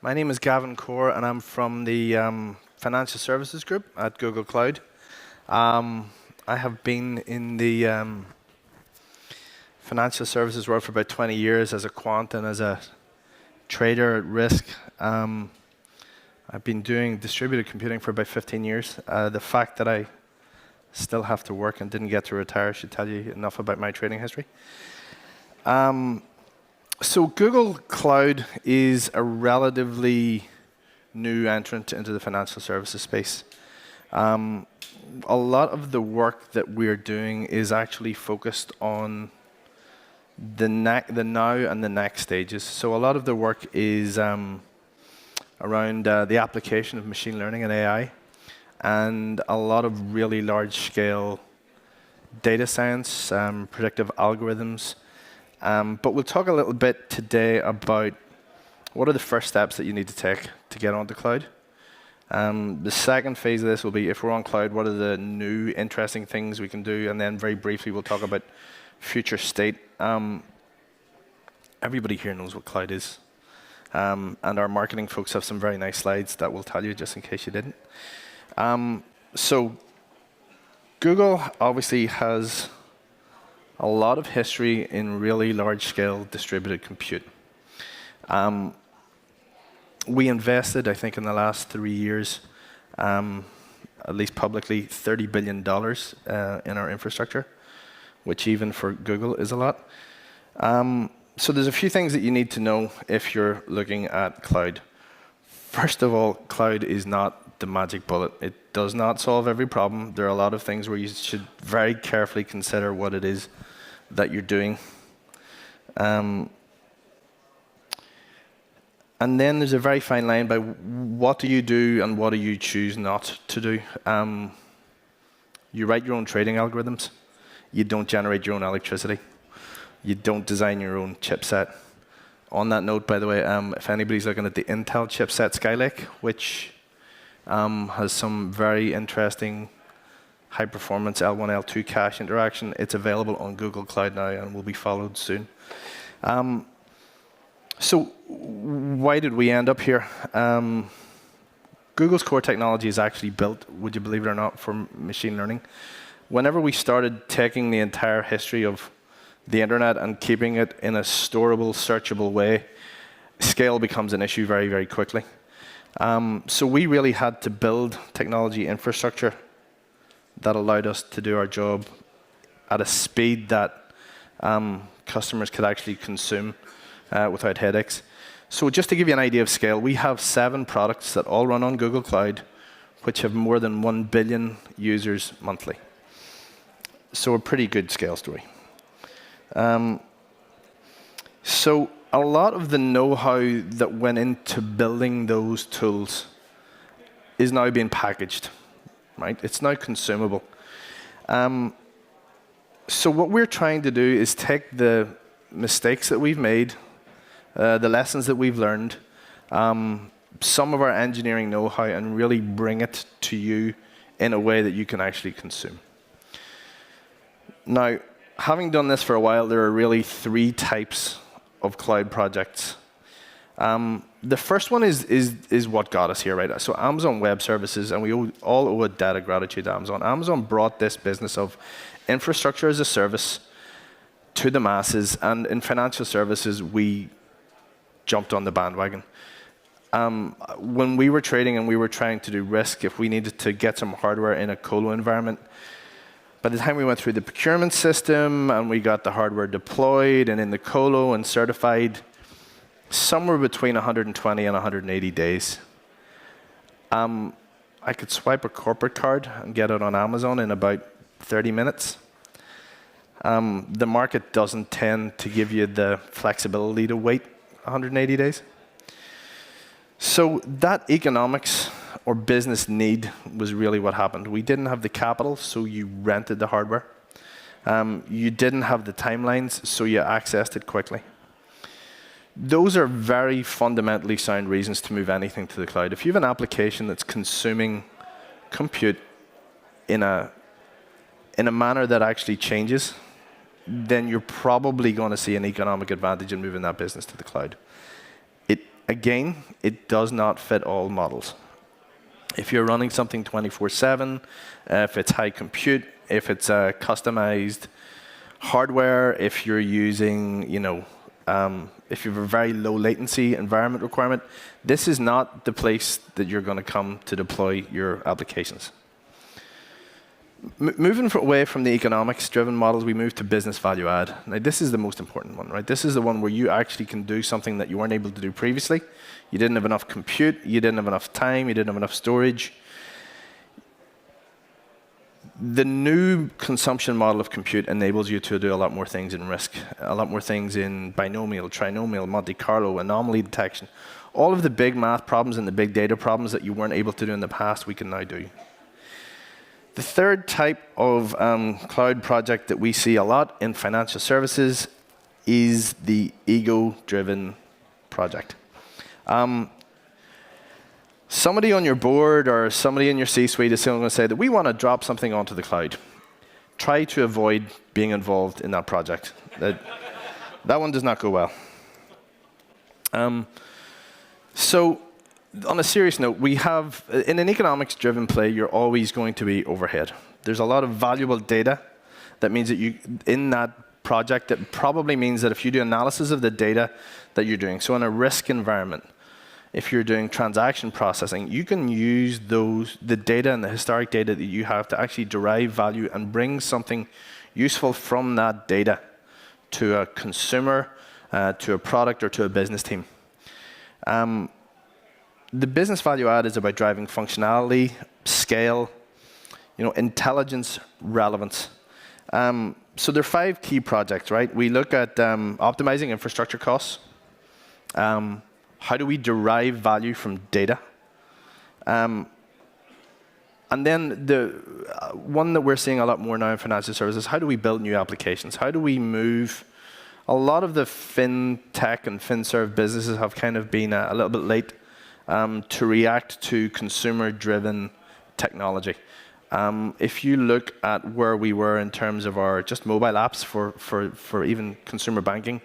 My name is Gavin Core, and I'm from the Financial Services Group at Google Cloud. I have been in the financial services world for about 20 years as a quant and as a trader at risk. I've been doing distributed computing for about 15 years. The fact that I still have to work and didn't get to retire should tell you enough about my trading history. So Google Cloud is a relatively new entrant into the financial services space. A lot of the work that we're doing is actually focused on the now and the next stages. So a lot of the work is around the application of machine learning and AI, and a lot of really large-scale data science, predictive algorithms. But we'll talk a little bit today about what are the first steps that you need to take to get onto cloud. The second phase of this will be, if we're on cloud, what are the new interesting things we can do? And then very briefly, we'll talk about future state. Everybody here knows what cloud is. And our marketing folks have some very nice slides that will tell you, just in case you didn't. So Google obviously has a lot of history in really large-scale distributed compute. We invested, I think, in the last 3 years, at least publicly, $30 billion in our infrastructure, which even for Google is a lot. So there's a few things that you need to know if you're looking at cloud. First of all, cloud is not the magic bullet. It does not solve every problem. There are a lot of things where you should very carefully consider what it is that you're doing. And then there's a very fine line by what do you do and what do you choose not to do. You write your own trading algorithms. You don't generate your own electricity. You don't design your own chipset. On that note, by the way, if anybody's looking at the Intel chipset Skylake, which has some very interesting high-performance L1, L2 cache interaction, it's available on Google Cloud now and will be followed soon. So why did we end up here? Google's core technology is actually built, would you believe it or not, for machine learning. Whenever we started taking the entire history of the internet and keeping it in a storable, searchable way, scale becomes an issue very, very quickly. So we really had to build technology infrastructure that allowed us to do our job at a speed that customers could actually consume without headaches. So just to give you an idea of scale, we have 7 products that all run on Google Cloud, which have more than 1 billion users monthly. So a pretty good scale story. So a lot of the know-how that went into building those tools is now being packaged. Right? It's now consumable. So what we're trying to do is take the mistakes that we've made, the lessons that we've learned, some of our engineering know-how, and really bring it to you in a way that you can actually consume. Now, having done this for a while, there are really 3 types of cloud projects. The first one is what got us here, right? So Amazon Web Services, and we all owe a debt of gratitude to Amazon. Amazon brought this business of infrastructure as a service to the masses, and in financial services, we jumped on the bandwagon. When we were trading and we were trying to do risk, if we needed to get some hardware in a colo environment, by the time we went through the procurement system and we got the hardware deployed and in the colo and certified, somewhere between 120 and 180 days. I could swipe a corporate card and get it on Amazon in about 30 minutes. The market doesn't tend to give you the flexibility to wait 180 days. So that economics or business need was really what happened. We didn't have the capital, so you rented the hardware. You didn't have the timelines, so you accessed it quickly. Those are very fundamentally sound reasons to move anything to the cloud. If you have an application that's consuming compute in a manner that actually changes, then you're probably going to see an economic advantage in moving that business to the cloud. again, it does not fit all models. If you're running something 24/7, if it's high compute, if it's customized hardware, if you're using, if you have a very low latency environment requirement, this is not the place that you're going to come to deploy your applications. Moving away from the economics-driven models, we move to business value add. Now, this is the most important one, right? This is the one where you actually can do something that you weren't able to do previously. You didn't have enough compute, you didn't have enough time, you didn't have enough storage. The new consumption model of compute enables you to do a lot more things in risk, a lot more things in binomial, trinomial, Monte Carlo, anomaly detection. All of the big math problems and the big data problems that you weren't able to do in the past, we can now do. The third type of cloud project that we see a lot in financial services is the ego-driven project. Somebody on your board or somebody in your C-suite is going to say that we want to drop something onto the cloud. Try to avoid being involved in that project. That one does not go well. So, on a serious note, we have, in an economics-driven play, you're always going to be overhead. There's a lot of valuable data. That means that in that project, it probably means that if you do analysis of the data that you're doing, so in a risk environment, if you're doing transaction processing, you can use the data and the historic data that you have to actually derive value and bring something useful from that data to a consumer, to a product, or to a business team. The business value add is about driving functionality, scale, intelligence, relevance. So there are 5 key projects, right? We look at optimizing infrastructure costs. How do we derive value from data? And then the one that we're seeing a lot more now in financial services, how do we build new applications? How do we move? A lot of the fintech and finserv businesses have kind of been a little bit late to react to consumer-driven technology. If you look at where we were in terms of our just mobile apps for even consumer banking,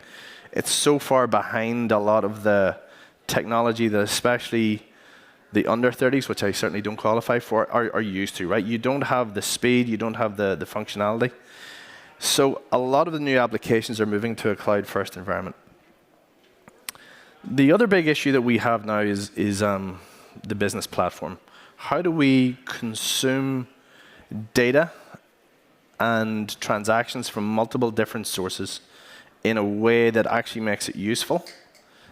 it's so far behind a lot of the technology that especially the under 30s, which I certainly don't qualify for, are used to, right? You don't have the speed, you don't have the functionality. So a lot of the new applications are moving to a cloud-first environment. The other big issue that we have now is the business platform. How do we consume data and transactions from multiple different sources in a way that actually makes it useful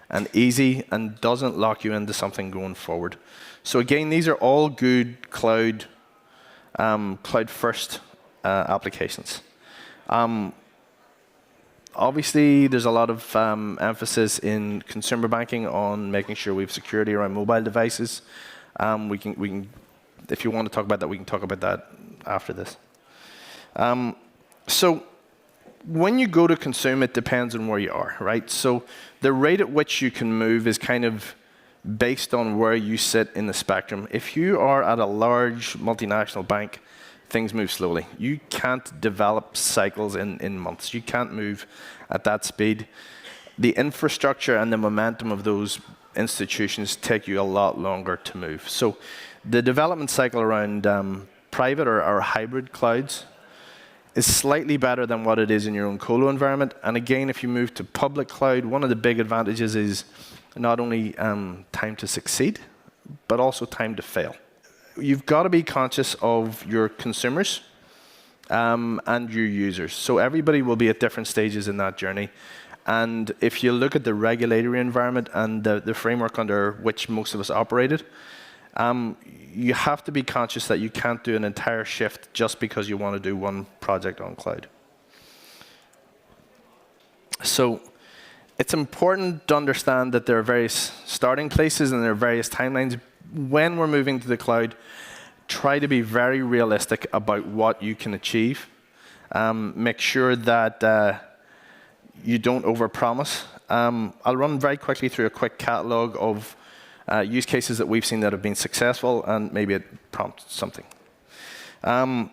and easy and doesn't lock you into something going forward? So again, these are all good cloud-first applications. Obviously, there's a lot of emphasis in consumer banking on making sure we have security around mobile devices. We can, if you want to talk about that, we can talk about that after this. So when you go to consume, it depends on where you are, right? So the rate at which you can move is kind of based on where you sit in the spectrum. If you are at a large multinational bank, things move slowly. You can't develop cycles in months. You can't move at that speed. The infrastructure and the momentum of those institutions take you a lot longer to move. So the development cycle around private or hybrid clouds is slightly better than what it is in your own colo environment. And again, if you move to public cloud, one of the big advantages is not only time to succeed, but also time to fail. You've got to be conscious of your consumers and your users. So everybody will be at different stages in that journey. And if you look at the regulatory environment and the framework under which most of us operated, you have to be conscious that you can't do an entire shift just because you want to do one project on cloud. So it's important to understand that there are various starting places and there are various timelines. When we're moving to the cloud, try to be very realistic about what you can achieve. Make sure that you don't overpromise. I'll run very quickly through a quick catalog of use cases that we've seen that have been successful, and maybe it prompts something. 5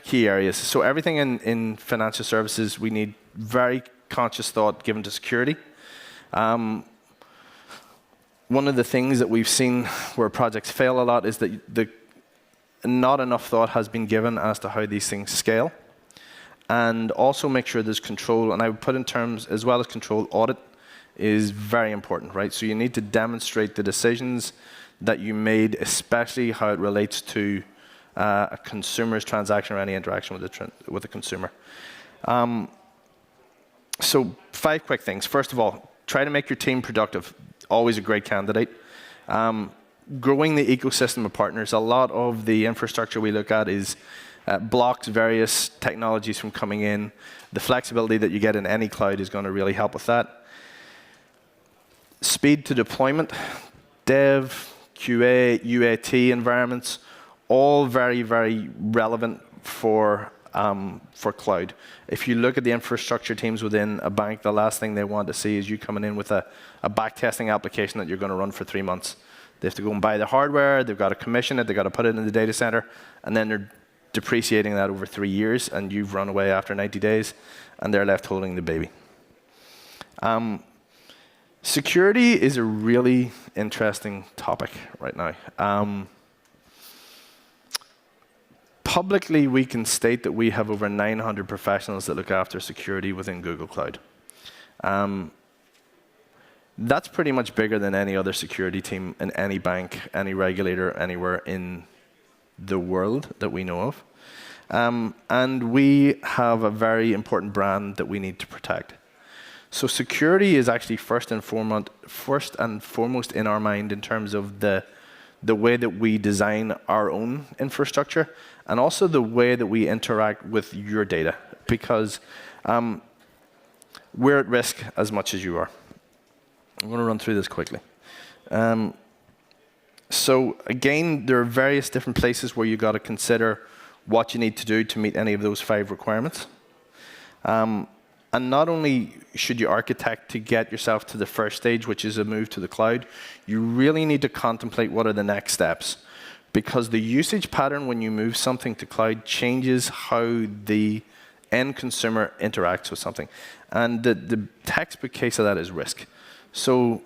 key areas. So everything in financial services, we need very conscious thought given to security. one of the things that we've seen where projects fail a lot is that not enough thought has been given as to how these things scale. And also make sure there's control, and I would put in terms, as well as control, audit is very important, right? So you need to demonstrate the decisions that you made, especially how it relates to a consumer's transaction or any interaction with a consumer. So 5 quick things. First of all, try to make your team productive. Always a great candidate. Growing the ecosystem of partners. A lot of the infrastructure we look at is blocks various technologies from coming in. The flexibility that you get in any cloud is going to really help with that. Speed to deployment, dev, QA, UAT environments, all very, very relevant for cloud. If you look at the infrastructure teams within a bank, the last thing they want to see is you coming in with a backtesting application that you're going to run for 3 months. They have to go and buy the hardware, they've got to commission it, they've got to put it in the data center, and then they're depreciating that over 3 years, and you've run away after 90 days, and they're left holding the baby. Security is a really interesting topic right now. Publicly, we can state that we have over 900 professionals that look after security within Google Cloud. That's pretty much bigger than any other security team in any bank, any regulator, anywhere in the world that we know of. And we have a very important brand that we need to protect. So security is actually first and foremost in our mind in terms of the way that we design our own infrastructure, and also the way that we interact with your data, because we're at risk as much as you are. I'm going to run through this quickly. So again, there are various different places where you've got to consider what you need to do to meet any of those 5 requirements. And not only should you architect to get yourself to the first stage, which is a move to the cloud, you really need to contemplate what are the next steps. Because the usage pattern when you move something to cloud changes how the end consumer interacts with something. And the textbook case of that is risk. So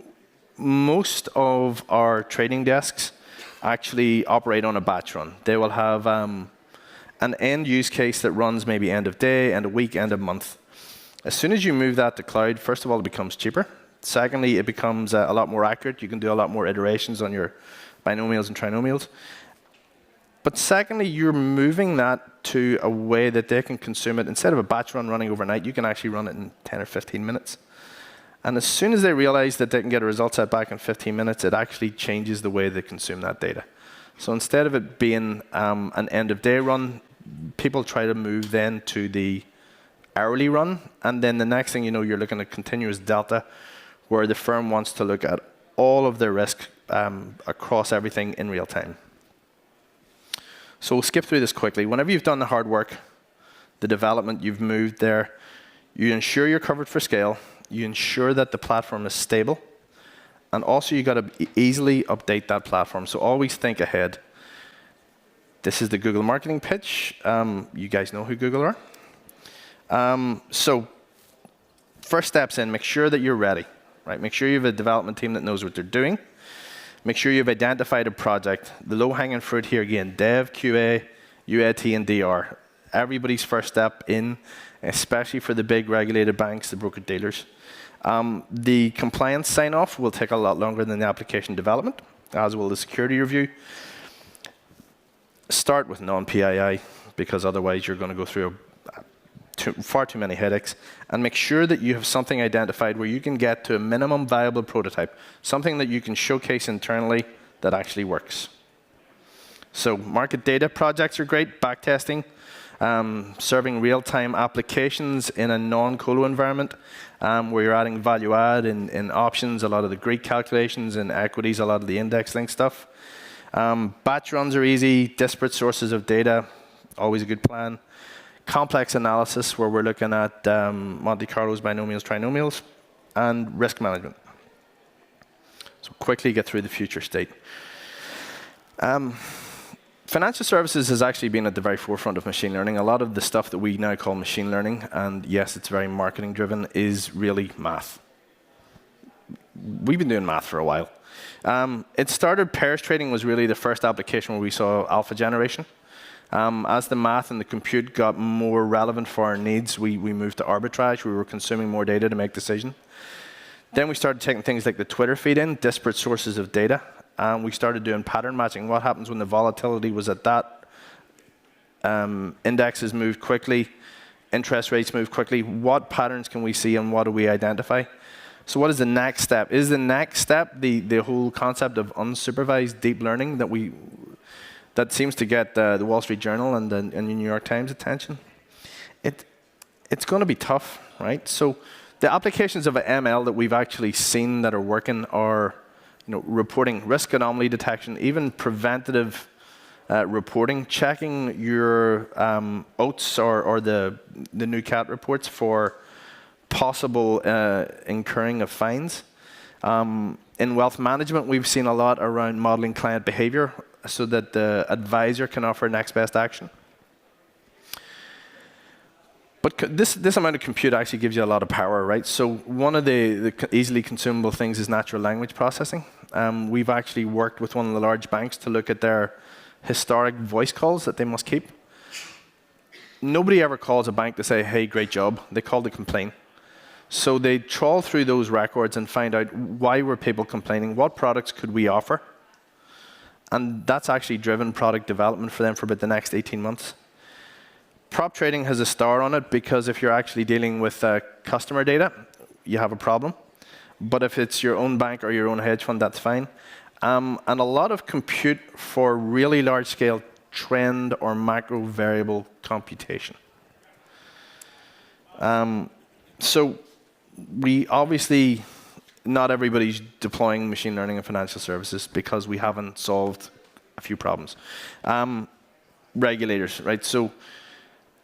most of our trading desks actually operate on a batch run. They will have an end use case that runs maybe end of day, end of week, end of month. As soon as you move that to cloud, first of all, it becomes cheaper. Secondly, it becomes a lot more accurate. You can do a lot more iterations on your binomials and trinomials. But secondly, you're moving that to a way that they can consume it. Instead of a batch run running overnight, you can actually run it in 10 or 15 minutes. And as soon as they realize that they can get a result set back in 15 minutes, it actually changes the way they consume that data. So instead of it being an end-of-day run, people try to move then to the hourly run, and then the next thing you know, you're looking at continuous delta, where the firm wants to look at all of their risk across everything in real time. So we'll skip through this quickly. Whenever you've done the hard work, the development, you've moved there, you ensure you're covered for scale, you ensure that the platform is stable, and also you've got to easily update that platform. So always think ahead. This is the Google marketing pitch. You guys know who Google are. So first steps in, make sure that you're ready, right? Make sure you have a development team that knows what they're doing. Make sure you've identified a project. The low-hanging fruit here again, dev, QA, UAT, and DR. Everybody's first step in, especially for the big regulated banks, the broker-dealers. The compliance sign-off will take a lot longer than the application development, as will the security review. Start with non-PII, because otherwise you're going to go through far too many headaches, and make sure that you have something identified where you can get to a minimum viable prototype, something that you can showcase internally that actually works. So market data projects are great, backtesting, serving real-time applications in a non-colo environment, where you're adding value add in options, a lot of the Greek calculations, and equities, a lot of the index link stuff. Batch runs are easy, disparate sources of data, always a good plan. Complex analysis, where we're looking at Monte Carlos, binomials, trinomials, and risk management. So quickly get through the future state. Financial services has actually been at the very forefront of machine learning. A lot of the stuff that we now call machine learning, and yes, it's very marketing driven, is really math. we've been doing math for a while. It started, pairs trading was really the first application where we saw alpha generation. As the math and the compute got more relevant for our needs, we moved to arbitrage. We were consuming more data to make decisions. Then we started taking things like the Twitter feed in, disparate sources of data. We started doing pattern matching. What happens when the volatility was at that? Indexes move quickly. Interest rates move quickly. What patterns can we see and what do we identify? So what is the next step? Is the next step the whole concept of unsupervised deep learning that seems to get the Wall Street Journal and the New York Times attention? It's going to be tough, right? So the applications of ML that we've actually seen that are working are reporting risk anomaly detection, even preventative reporting, checking your OATs or the new cat reports for possible incurring of fines. In wealth management, we've seen a lot around modeling client behavior so that the advisor can offer next best action. But this amount of compute actually gives you a lot of power, right? So one of the easily consumable things is natural language processing. We've actually worked with one of the large banks to look at their historic voice calls that they must keep. Nobody ever calls a bank to say, hey, great job. They call to complain. So they trawl through those records and find out why were people complaining, what products could we offer. And that's actually driven product development for them for about the next 18 months. Prop trading has a star on it because if you're actually dealing with customer data, you have a problem. But if it's your own bank or your own hedge fund, that's fine. And a lot of compute for really large-scale trend or macro variable computation. So we obviously, not everybody's deploying machine learning in financial services because we haven't solved a few problems. Regulators, right? So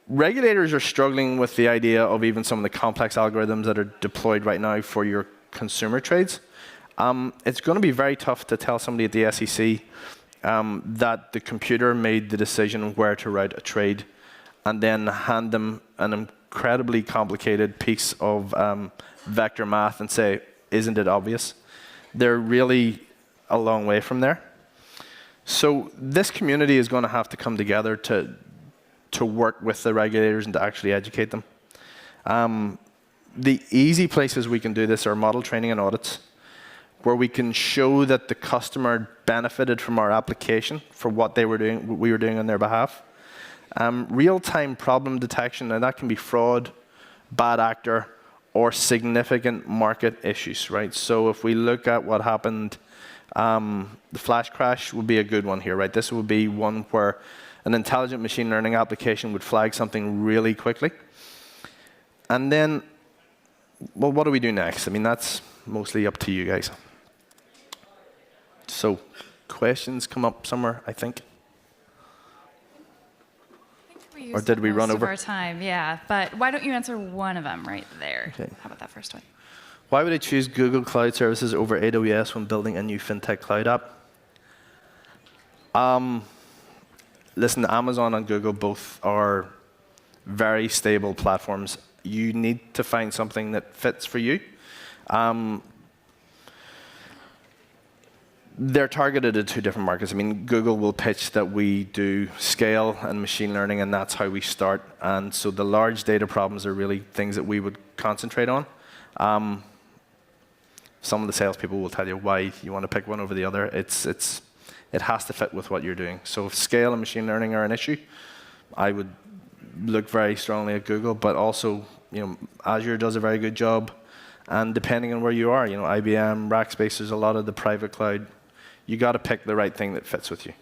regulators are struggling with the idea of even some of the complex algorithms that are deployed right now for your consumer trades. It's going to be very tough to tell somebody at the SEC that the computer made the decision where to route a trade and then hand them an incredibly complicated piece of vector math and say, isn't it obvious? They're really a long way from there. So this community is going to have to come together to work with the regulators and to actually educate them. The easy places we can do this are model training and audits, where we can show that the customer benefited from our application for what we were doing on their behalf. Real-time problem detection, and that can be fraud, bad actor, or significant market issues, right? So if we look at what happened, the flash crash would be a good one here, right? This would be one where an intelligent machine learning application would flag something really quickly. And then, well, what do we do next? I mean, that's mostly up to you guys. So questions come up somewhere, I think. Or did we run over? Our time, yeah. But why don't you answer one of them right there? Okay. How about that first one? Why would I choose Google Cloud Services over AWS when building a new fintech cloud app? Listen, Amazon and Google both are very stable platforms. You need to find something that fits for you. They're targeted at two different markets. I mean, Google will pitch that we do scale and machine learning, and that's how we start. And so the large data problems are really things that we would concentrate on. Some of the salespeople will tell you why you want to pick one over the other. It has to fit with what you're doing. So if scale and machine learning are an issue, I would look very strongly at Google, but also, Azure does a very good job. And depending on where you are, IBM, Rackspace, there's a lot of the private cloud. You got to pick the right thing that fits with you.